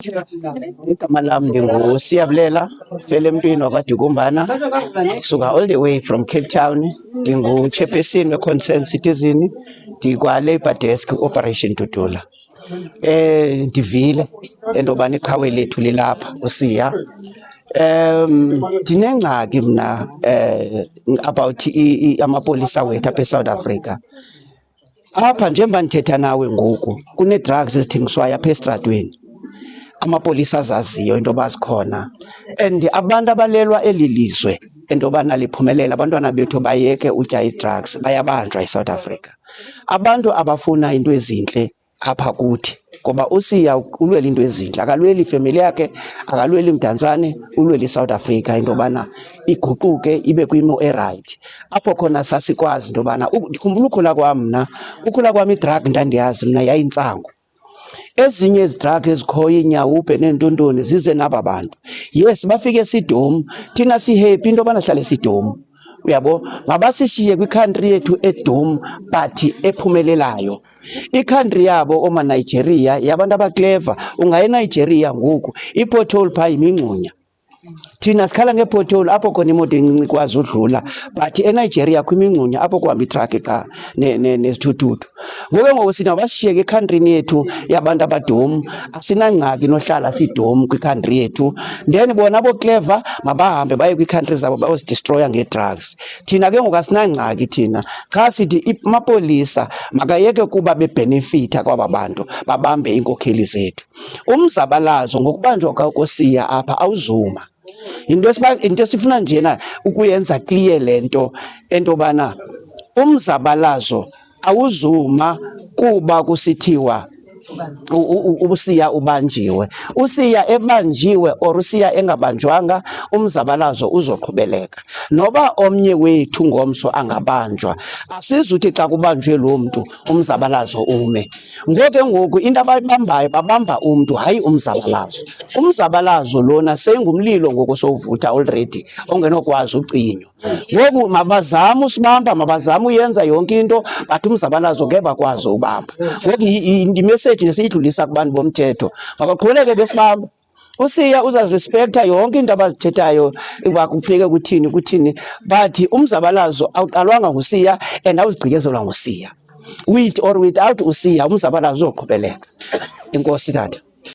Igama lami ndinguSiyabulela Felemntwini wakwaDukumbana. Ndisuka all the way from Cape Town. Ndingu-chairperson we-Concerned Citizen, ndikwa-Labour Desk Operation Dudula. Ndivile into yobana iqhawe lethu lilapha uSiya. Ndinengxaki mna about amapolisa wethu apha eSouth Africa. Apha njengoba ndithetha nawe ngoku kune-drugs ezithengiswayo apha esitratweni. Amapolisa azaziyo into yoba zikhona, and abantu abalelwa eli lizwe into yobana liphumelela abantwana bethu bayeke utya ii-drugs bayabanjwa eSouth Africa. Abantu abafuna into ezintle apha kuthi, ngoba uSiya ulwela into ezintle, akalweli ifemeli yakhe, akalweli mdantsane, ulwela iSouth Africa into yobana iguquke ibe kwimo erayithi. Apho khona sasikwazi into yobana ndikhumbula ukhula kwam i-drug ndandiyazi mna yayintsangu. Ezinye ezi-drug ezikhoyo iinyawuphe neentontoni zize naba bantu. Yes, bafike esidom, thina sihappy into yobana sihlale esidom. Uyabo, mabasishiye kwikhantri yethu edom but ephumelelayo. Ikhantri yabo oomaNigeria yabantu abakleva. Ungaya eNigeria ngoku i-pothole phaa yimingxunya. Thina sikhala nge-pothole apho khona imoto encinci ikwazi udlula, but eNigeria kwimingxunya apho kuhamba itraki qha nesithuthuthu. Ngoku sina basishiyeke ekhantrini yethu yabantu abadom, asinangxaki nohlala sidom kwikhantri yethu. Then bona bokleva mabahambe baye kwiikhantri zabo bayozidistroya ngee-drugs. Thina ke ngoku asinangxaki thina, qha sithi amapolisa makayeke kuba bebhenefitha kwaba bantu babambe iinkokheli zethu. Umzabalazo ngokubanjwa kwakuSiya apha awuzuma. Into esifuna njena ukuyenza clear le nto entobana umzabalazo awuzuma kuba kusithiwa uSiya ubanjiwe. uSiya ebanjiwe or uSiya engabanjwanga, umzabalazo uzoqhubeleka. Noba omnye wethu ngomso angabanjwa, asizuthi xa kubanjwe lo mntu umzabalazo ume. Ngoku into abayibambayo babamba umntu, hayi umzabalazo. Umzabalazo lona seyingumlilo ngoku sowuvutha already ongenokwazi ucinywa. Ngoku mabazame usibamba, mabazame uyenza yonke into, but umzabalazo ngeke bakwazi ubamba. Ngoku imessage nesiyidlulisa kubantu bomthetho, mabaqhubeleke besibamba. uSiya uzazirespektha yonke into abazithethayo uba kufuneke kuthini, but umzabalazo awuqalwanga nguSiya and awuzigqikezelwa nguSiya. With or without uSiya umzabalazo uzoqhubeleka. Enkosi tata.